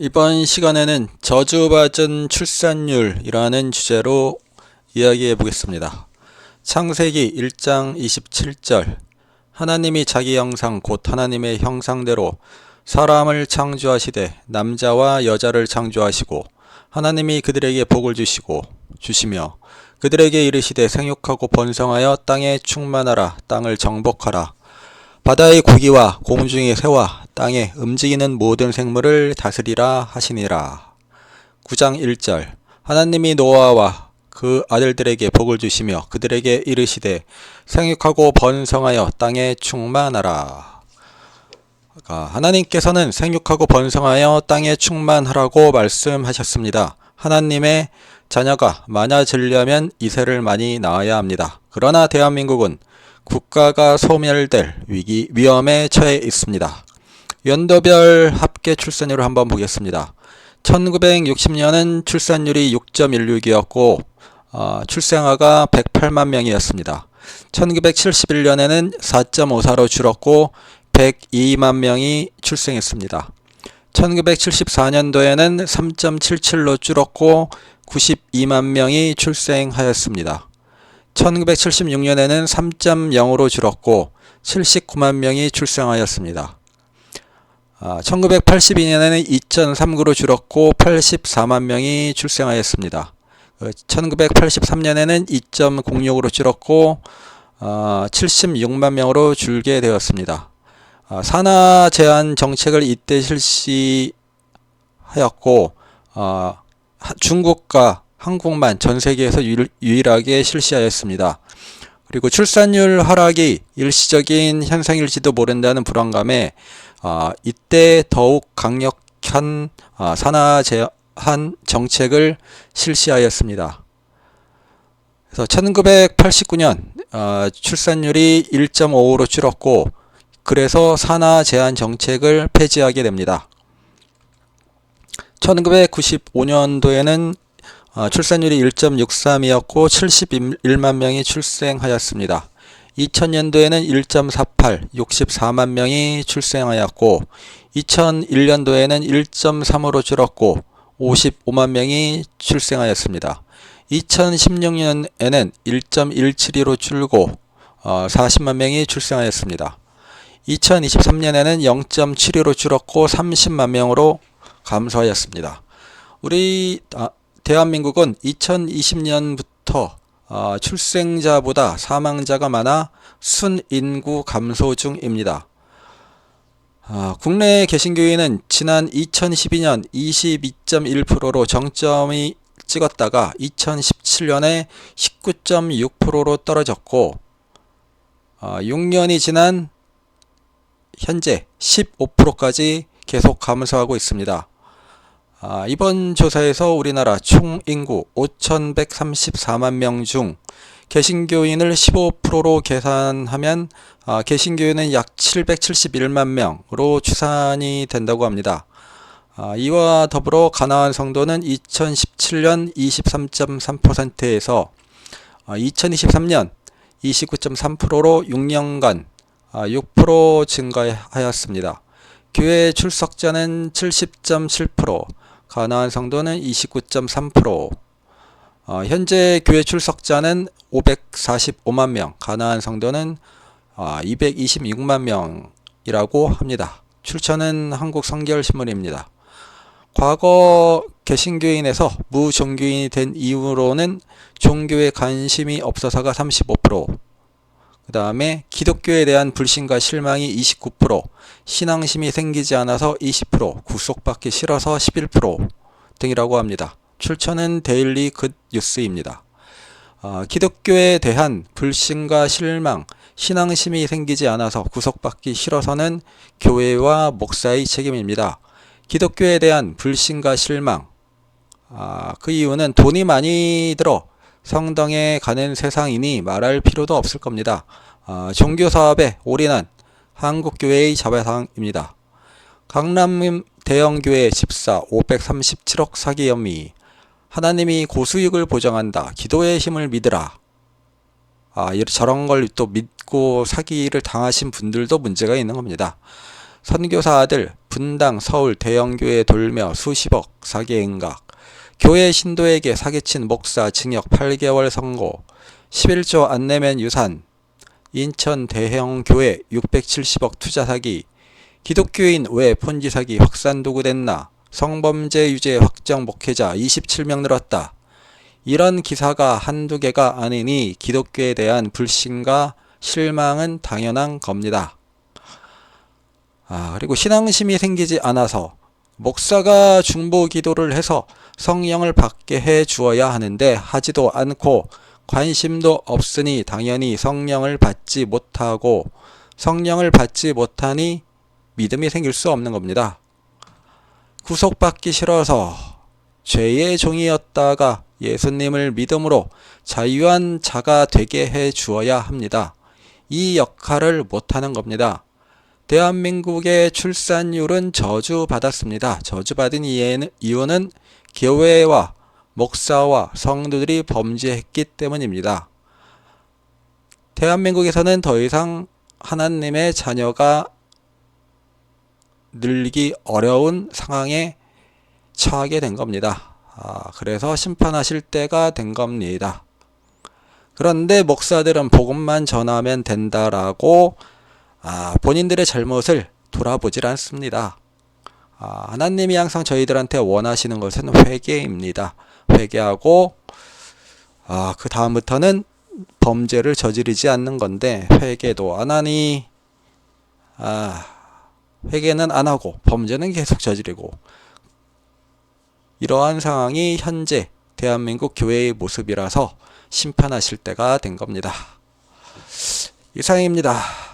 이번 시간에는 저주받은 출산율이라는 주제로 이야기해 보겠습니다. 창세기 1장 27절 하나님이 자기 형상 곧 하나님의 형상대로 사람을 창조하시되 남자와 여자를 창조하시고 하나님이 그들에게 복을 주시며 그들에게 이르시되 생육하고 번성하여 땅에 충만하라 땅을 정복하라 바다의 고기와 공중의 새와 땅에 움직이는 모든 생물을 다스리라 하시니라. 9장 1절 하나님이 노아와 그 아들들에게 복을 주시며 그들에게 이르시되 생육하고 번성하여 땅에 충만하라. 하나님께서는 생육하고 번성하여 땅에 충만하라고 말씀하셨습니다. 하나님의 자녀가 많아지려면 이세를 많이 낳아야 합니다. 그러나 대한민국은 국가가 소멸될 위험에 처해 있습니다. 연도별 합계 출산율을 한번 보겠습니다. 1960년은 출산율이 6.16이었고 출생아가 108만 명이었습니다. 1971년에는 4.54로 줄었고 102만 명이 출생했습니다. 1974년도에는 3.77로 줄었고 92만 명이 출생하였습니다. 1976년에는 3.0으로 줄었고 79만 명이 출생하였습니다. 1982년에는 2.39로 줄었고 84만 명이 출생하였습니다. 1983년에는 2.06으로 줄었고 76만 명으로 줄게 되었습니다. 산하 제한 정책을 이때 실시하였고 중국과 한국만 전 세계에서 유일하게 실시하였습니다. 그리고 출산율 하락이 일시적인 현상일지도 모른다는 불안감에 이때 더욱 강력한 산하 제한 정책을 실시하였습니다. 그래서 1989년 출산율이 1.55로 줄었고 그래서 산하 제한 정책을 폐지하게 됩니다. 1995년도에는 출산율이 1.63이었고 71만 명이 출생하였습니다. 2000년도에는 1.48, 64만 명이 출생하였고 2001년도에는 1.3으로 줄었고 55만 명이 출생하였습니다. 2016년에는 1.172로 줄고 40만 명이 출생하였습니다. 2023년에는 0.72로 줄었고 30만 명으로 감소하였습니다. 우리 대한민국은 2020년부터 출생자보다 사망자가 많아 순인구 감소 중입니다. 국내 개신교회는 지난 2012년 22.1%로 정점이 찍었다가 2017년에 19.6%로 떨어졌고 6년이 지난 현재 15%까지 계속 감소하고 있습니다. 이번 조사에서 우리나라 총 인구 5,134만 명 중 개신교인을 15%로 계산하면 개신교인은 약 771만 명으로 추산이 된다고 합니다. 이와 더불어 가나안 성도는 2017년 23.3%에서 2023년 29.3%로 6년간 6% 증가하였습니다. 교회 출석자는 70.7%, 가나안 성도는 29.3%, 현재 교회 출석자는 545만 명, 가나안 성도는 226만 명이라고 합니다. 출처는 한국성결신문입니다. 과거 개신교인에서 무종교인이 된 이후로는 종교에 관심이 없어서가 35%, 그 다음에 기독교에 대한 불신과 실망이 29%, 신앙심이 생기지 않아서 20%, 구속받기 싫어서 11% 등이라고 합니다. 출처는 데일리 굿 뉴스입니다. 기독교에 대한 불신과 실망, 신앙심이 생기지 않아서 구속받기 싫어서는 교회와 목사의 책임입니다. 기독교에 대한 불신과 실망, 그 이유는 돈이 많이 들어 성당에 가는 세상이니 말할 필요도 없을 겁니다. 종교사업에 올인한 한국교회의 자발상입니다. 강남 대형교회 집사 537억 사기 혐의. 하나님이 고수익을 보장한다. 기도의 힘을 믿으라. 저런 걸 또 믿고 사기를 당하신 분들도 문제가 있는 겁니다. 선교사 아들 분당 서울 대형교회 돌며 수십억 사기행각, 교회 신도에게 사기친 목사 징역 8개월 선고, 11조 안 내면 유산, 인천 대형교회 670억 투자 사기, 기독교인 왜 폰지 사기 확산 도구됐나, 성범죄 유죄 확정 목회자 27명 늘었다. 이런 기사가 한두 개가 아니니 기독교에 대한 불신과 실망은 당연한 겁니다. 그리고 신앙심이 생기지 않아서 목사가 중보 기도를 해서 성령을 받게 해 주어야 하는데 하지도 않고 관심도 없으니 당연히 성령을 받지 못하고, 성령을 받지 못하니 믿음이 생길 수 없는 겁니다. 구속받기 싫어서 죄의 종이었다가 예수님을 믿음으로 자유한 자가 되게 해 주어야 합니다. 이 역할을 못하는 겁니다. 대한민국의 출산율은 저주받았습니다. 저주받은 이유는 교회와 목사와 성도들이 범죄했기 때문입니다. 대한민국에서는 더 이상 하나님의 자녀가 늘기 어려운 상황에 처하게 된 겁니다. 그래서 심판하실 때가 된 겁니다. 그런데 목사들은 복음만 전하면 된다라고 본인들의 잘못을 돌아보질 않습니다. 하나님이 항상 저희들한테 원하시는 것은 회개입니다. 회개하고 그 다음부터는 범죄를 저지르지 않는 건데, 회개도 안 하니 회개는 안 하고 범죄는 계속 저지르고, 이러한 상황이 현재 대한민국 교회의 모습이라서 심판하실 때가 된 겁니다. 이상입니다.